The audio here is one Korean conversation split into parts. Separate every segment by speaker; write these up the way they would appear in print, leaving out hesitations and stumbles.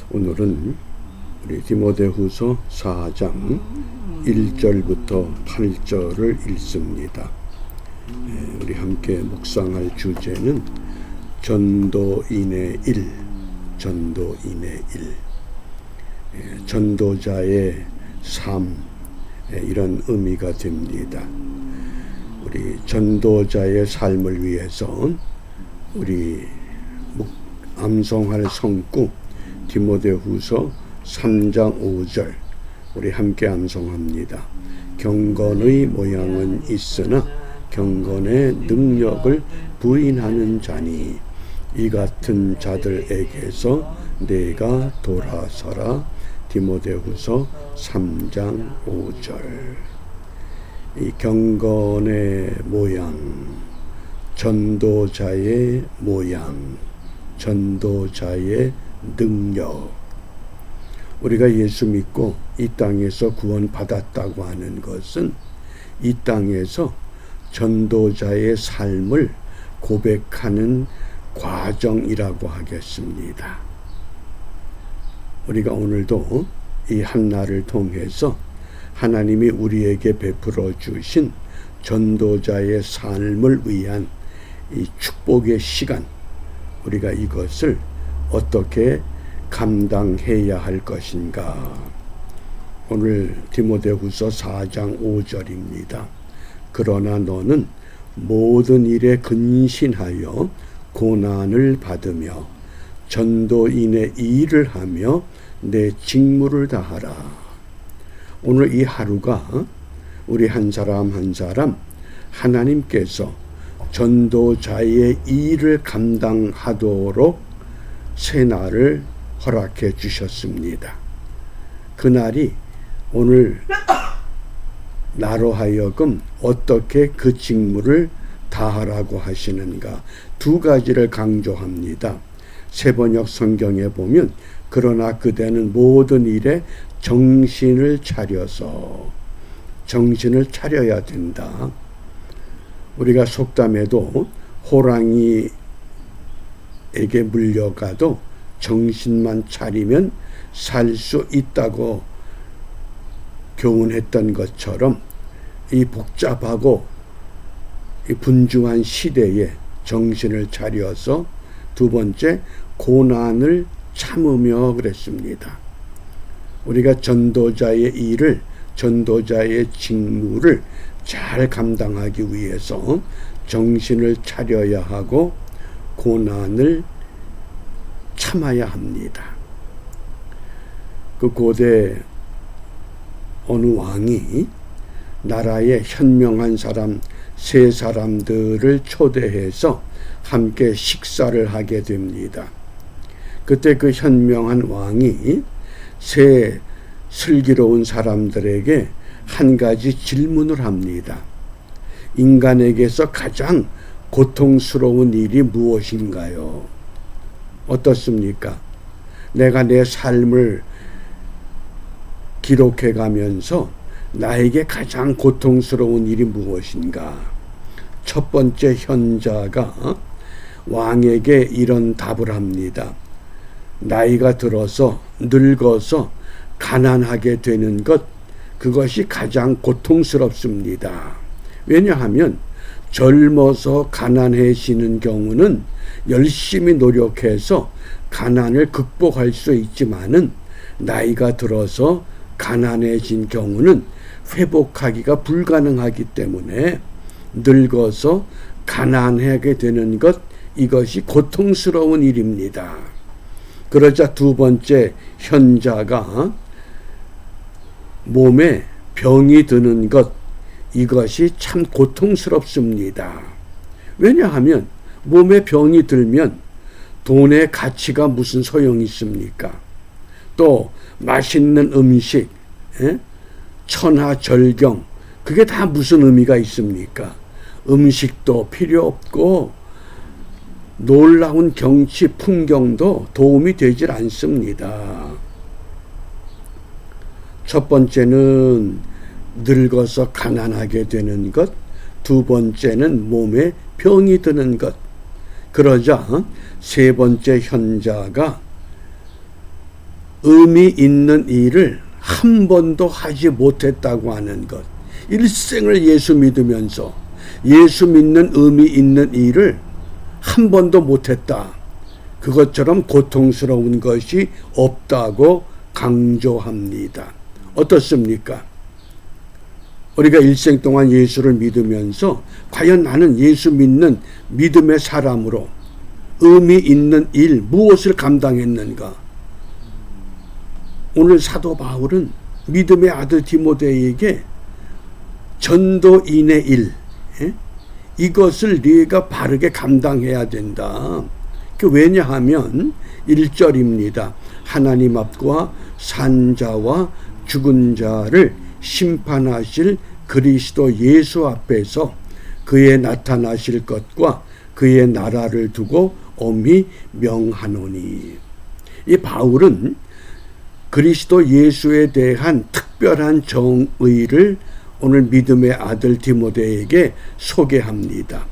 Speaker 1: 오늘은 우리 디모데후서 4장 1절부터 8절을 읽습니다. 우리 함께 묵상할 주제는 전도인의 일, 전도인의 일, 전도자의 삶, 이런 의미가 됩니다. 우리 전도자의 삶을 위해서 우리 암송할 성구 디모데후서 3장 5절 우리 함께 암송합니다. 경건의 모양은 있으나 경건의 능력을 부인하는 자니 이 같은 자들에게서 내가 돌아서라. 디모데후서 3장 5절. 이 경건의 모양, 전도자의 모양, 전도자의 능력. 우리가 예수 믿고 이 땅에서 구원받았다고 하는 것은 이 땅에서 전도자의 삶을 고백하는 과정이라고 하겠습니다. 우리가 오늘도 이 한날을 통해서 하나님이 우리에게 베풀어 주신 전도자의 삶을 위한 이 축복의 시간, 우리가 이것을 어떻게 감당해야 할 것인가. 오늘 디모데후서 4장 5절입니다. 그러나 너는 모든 일에 근신하여 고난을 받으며 전도인의 일을 하며 내 직무를 다하라. 오늘 이 하루가 우리 한 사람 한 사람 하나님께서 전도자의 일을 감당하도록 새날을 허락해 주셨습니다. 그날이 오늘 나로 하여금 어떻게 그 직무를 다하라고 하시는가. 두 가지를 강조합니다. 세번역 성경에 보면 그러나 그대는 모든 일에 정신을 차려서, 정신을 차려야 된다. 우리가 속담에도 호랑이에게 물려가도 정신만 차리면 살 수 있다고 교훈했던 것처럼 이 복잡하고 이 분주한 시대에 정신을 차려서, 두 번째 고난을 참으며 그랬습니다. 우리가 전도자의 일을, 전도자의 직무를 잘 감당하기 위해서 정신을 차려야 하고 고난을 참아야 합니다. 그 고대 어느 왕이 나라의 현명한 사람 세 사람들을 초대해서 함께 식사를 하게 됩니다. 그때 그 현명한 왕이 세 슬기로운 사람들에게 한 가지 질문을 합니다. 인간에게서 가장 고통스러운 일이 무엇인가요? 어떻습니까? 내가 내 삶을 기록해 가면서 나에게 가장 고통스러운 일이 무엇인가? 첫 번째 현자가 왕에게 이런 답을 합니다. 나이가 들어서 늙어서 가난하게 되는 것, 그것이 가장 고통스럽습니다. 왜냐하면 젊어서 가난해지는 경우는 열심히 노력해서 가난을 극복할 수 있지만은 나이가 들어서 가난해진 경우는 회복하기가 불가능하기 때문에 늙어서 가난하게 되는 것, 이것이 고통스러운 일입니다. 그러자 두 번째 현자가 몸에 병이 드는 것, 이것이 참 고통스럽습니다. 왜냐하면 몸에 병이 들면 돈의 가치가 무슨 소용이 있습니까? 또 맛있는 음식, 천하절경, 그게 다 무슨 의미가 있습니까? 음식도 필요 없고 놀라운 경치, 풍경도 도움이 되질 않습니다. 첫 번째는 늙어서 가난하게 되는 것, 두 번째는 몸에 병이 드는 것. 그러자 세 번째 현자가 의미 있는 일을 한 번도 하지 못했다고 하는 것. 일생을 예수 믿으면서 예수 믿는 의미 있는 일을 한 번도 못했다. 그것처럼 고통스러운 것이 없다고 강조합니다. 어떻습니까? 우리가 일생 동안 예수를 믿으면서 과연 나는 예수 믿는 믿음의 사람으로 의미 있는 일 무엇을 감당했는가? 오늘 사도 바울은 믿음의 아들 디모데에게 전도인의 일, 이것을 네가 바르게 감당해야 된다. 왜냐하면 1절입니다. 하나님 앞과 산자와 죽은 자를 심판하실 그리스도 예수 앞에서 그의 나타나실 것과 그의 나라를 두고 엄히 명하노니. 이 바울은 그리스도 예수에 대한 특별한 정의를 오늘 믿음의 아들 디모데에게 소개합니다.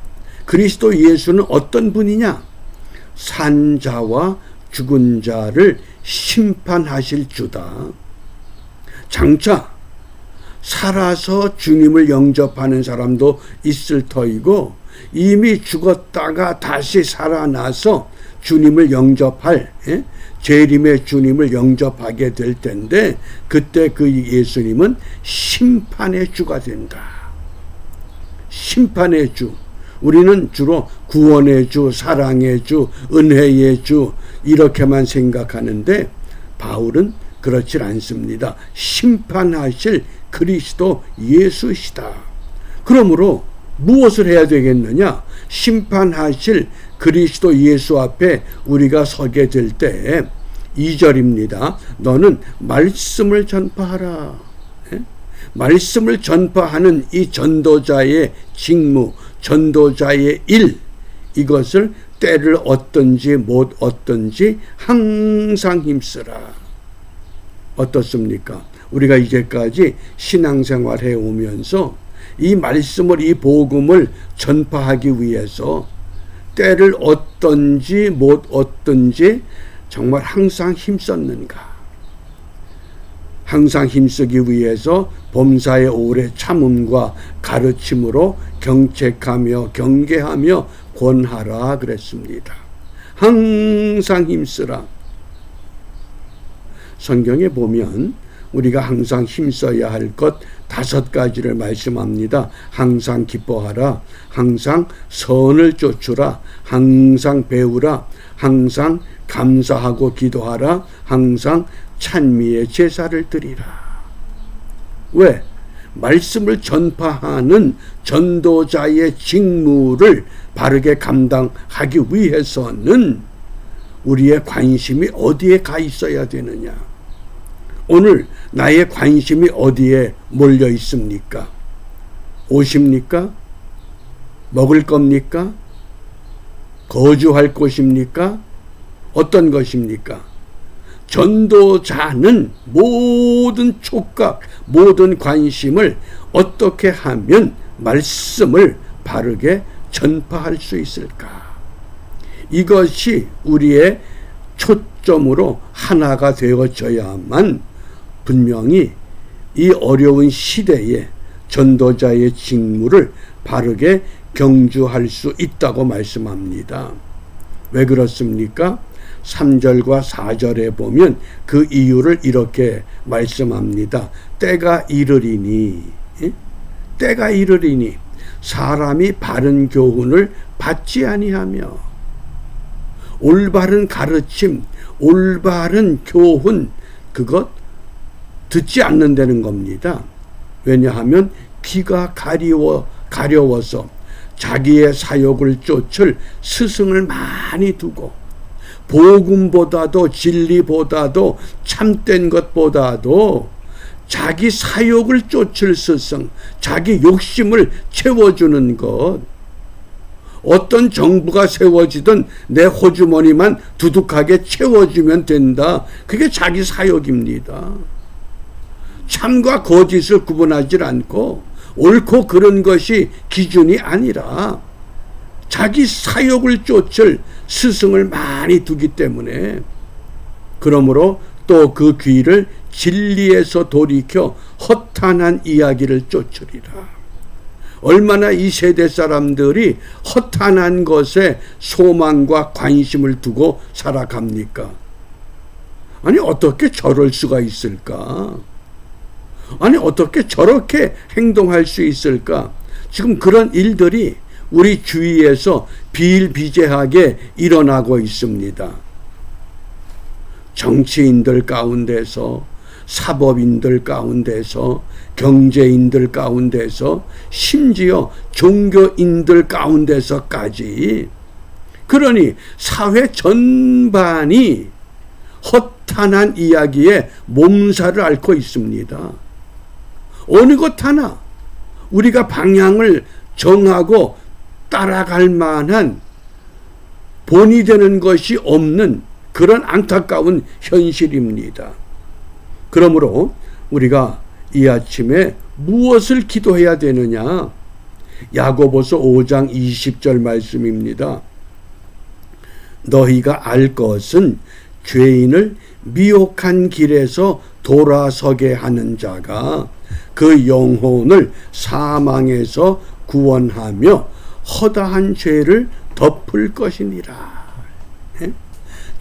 Speaker 1: 그리스도 예수는 어떤 분이냐? 산자와 죽은 자를 심판하실 주다. 장차 살아서 주님을 영접하는 사람도 있을 터이고 이미 죽었다가 다시 살아나서 주님을 영접할, 재림의 주님을 영접하게 될 텐데 그때 그 예수님은 심판의 주가 된다. 심판의 주. 우리는 주로 구원의 주, 사랑의 주, 은혜의 주 이렇게만 생각하는데 바울은 그렇지 않습니다. 심판하실 그리스도 예수시다. 그러므로 무엇을 해야 되겠느냐? 심판하실 그리스도 예수 앞에 우리가 서게 될 때 2절입니다. 너는 말씀을 전파하라. 말씀을 전파하는 이 전도자의 직무, 전도자의 일, 이것을 때를 얻든지 못 얻든지 항상 힘쓰라. 어떻습니까? 우리가 이제까지 신앙생활 해오면서 이 말씀을, 이 복음을 전파하기 위해서 때를 얻든지 못 얻든지 정말 항상 힘썼는가? 항상 힘쓰기 위해서 범사의 오래 참음과 가르침으로 경책하며 경계하며 권하라 그랬습니다. 항상 힘쓰라. 성경에 보면 우리가 항상 힘써야 할 것 5가지를 말씀합니다. 항상 기뻐하라. 항상 선을 쫓으라. 항상 배우라. 항상 감사하고 기도하라. 항상 찬미의 제사를 드리라. 왜? 말씀을 전파하는 전도자의 직무를 바르게 감당하기 위해서는 우리의 관심이 어디에 가 있어야 되느냐? 오늘 나의 관심이 어디에 몰려 있습니까? 옷입니까? 먹을 겁니까? 거주할 곳입니까? 어떤 것입니까? 전도자는 모든 촉각, 모든 관심을 어떻게 하면 말씀을 바르게 전파할 수 있을까? 이것이 우리의 초점으로 하나가 되어져야만 분명히 이 어려운 시대에 전도자의 직무를 바르게 경주할 수 있다고 말씀합니다. 왜 그렇습니까? 3절과 4절에 보면 그 이유를 이렇게 말씀합니다. 때가 이르리니, 때가 이르리니 사람이 바른 교훈을 받지 아니하며, 올바른 가르침, 올바른 교훈, 그것 듣지 않는다는 겁니다. 왜냐하면 귀가 가려워서 자기의 사욕을 쫓을 스승을 많이 두고, 복음보다도 진리보다도 참된 것보다도 자기 사욕을 쫓을 스승, 자기 욕심을 채워주는 것. 어떤 정부가 세워지든 내 호주머니만 두둑하게 채워주면 된다. 그게 자기 사욕입니다. 참과 거짓을 구분하지 않고 옳고 그른 것이 기준이 아니라 자기 사욕을 쫓을 스승을 많이 두기 때문에, 그러므로 또 그 귀를 진리에서 돌이켜 허탄한 이야기를 쫓으리라. 얼마나 이 세대 사람들이 허탄한 것에 소망과 관심을 두고 살아갑니까? 아니 어떻게 저럴 수가 있을까? 아니 어떻게 저렇게 행동할 수 있을까? 지금 그런 일들이 우리 주위에서 비일비재하게 일어나고 있습니다. 정치인들 가운데서, 사법인들 가운데서, 경제인들 가운데서, 심지어 종교인들 가운데서까지, 그러니 사회 전반이 허탄한 이야기에 몸살을 앓고 있습니다. 어느 것 하나 우리가 방향을 정하고 따라갈 만한 본이 되는 것이 없는 그런 안타까운 현실입니다. 그러므로 우리가 이 아침에 무엇을 기도해야 되느냐? 야고보서 5장 20절 말씀입니다. 너희가 알 것은 죄인을 미혹한 길에서 돌아서게 하는 자가 그 영혼을 사망에서 구원하며 허다한 죄를 덮을 것이니라.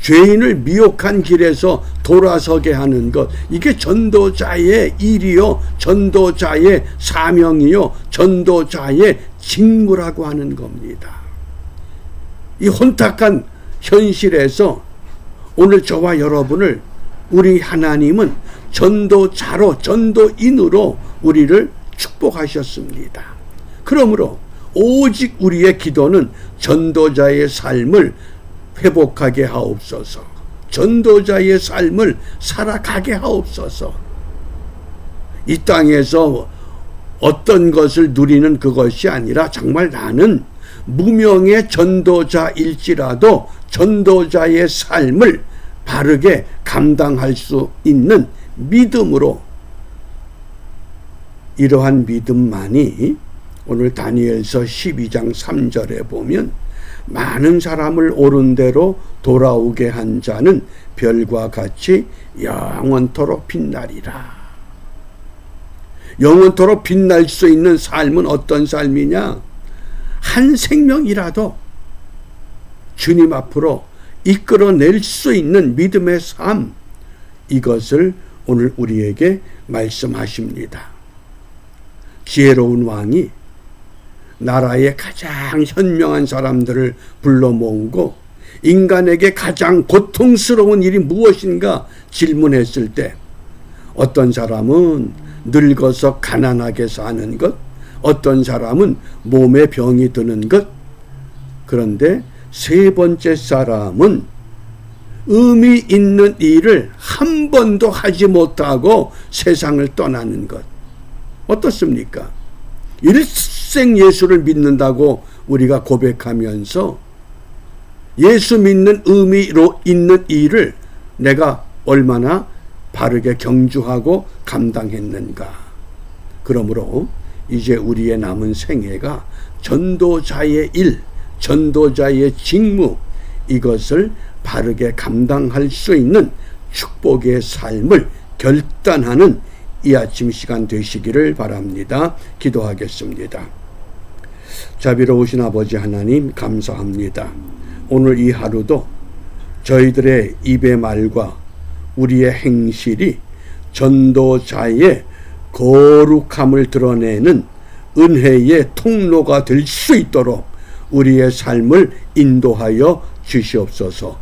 Speaker 1: 죄인을 미혹한 길에서 돌아서게 하는 것, 이게 전도자의 일이요, 전도자의 사명이요, 전도자의 직무라고 하는 겁니다. 이 혼탁한 현실에서 오늘 저와 여러분을 우리 하나님은 전도자로, 전도인으로 우리를 축복하셨습니다. 그러므로 오직 우리의 기도는 전도자의 삶을 회복하게 하옵소서. 전도자의 삶을 살아가게 하옵소서. 이 땅에서 어떤 것을 누리는 그것이 아니라 정말 나는 무명의 전도자일지라도 전도자의 삶을 바르게 감당할 수 있는 믿음으로, 이러한 믿음만이 오늘 다니엘서 12장 3절에 보면 많은 사람을 옳은 대로 돌아오게 한 자는 별과 같이 영원토록 빛나리라. 영원토록 빛날 수 있는 삶은 어떤 삶이냐? 한 생명이라도 주님 앞으로 이끌어낼 수 있는 믿음의 삶, 이것을 오늘 우리에게 말씀하십니다. 지혜로운 왕이 나라의 가장 현명한 사람들을 불러 모으고 인간에게 가장 고통스러운 일이 무엇인가 질문했을 때 어떤 사람은 늙어서 가난하게 사는 것, 어떤 사람은 몸에 병이 드는 것, 그런데 세 번째 사람은 의미 있는 일을 한 번도 하지 못하고 세상을 떠나는 것. 어떻습니까? 일생 예수를 믿는다고 우리가 고백하면서 예수 믿는 의미로 있는 일을 내가 얼마나 바르게 경주하고 감당했는가. 그러므로 이제 우리의 남은 생애가 전도자의 일, 전도자의 직무, 이것을 바르게 감당할 수 있는 축복의 삶을 결단하는 이 아침 시간 되시기를 바랍니다. 기도하겠습니다. 자비로우신 아버지 하나님, 감사합니다. 오늘 이 하루도 저희들의 입의 말과 우리의 행실이 전도자의 거룩함을 드러내는 은혜의 통로가 될 수 있도록 우리의 삶을 인도하여 주시옵소서.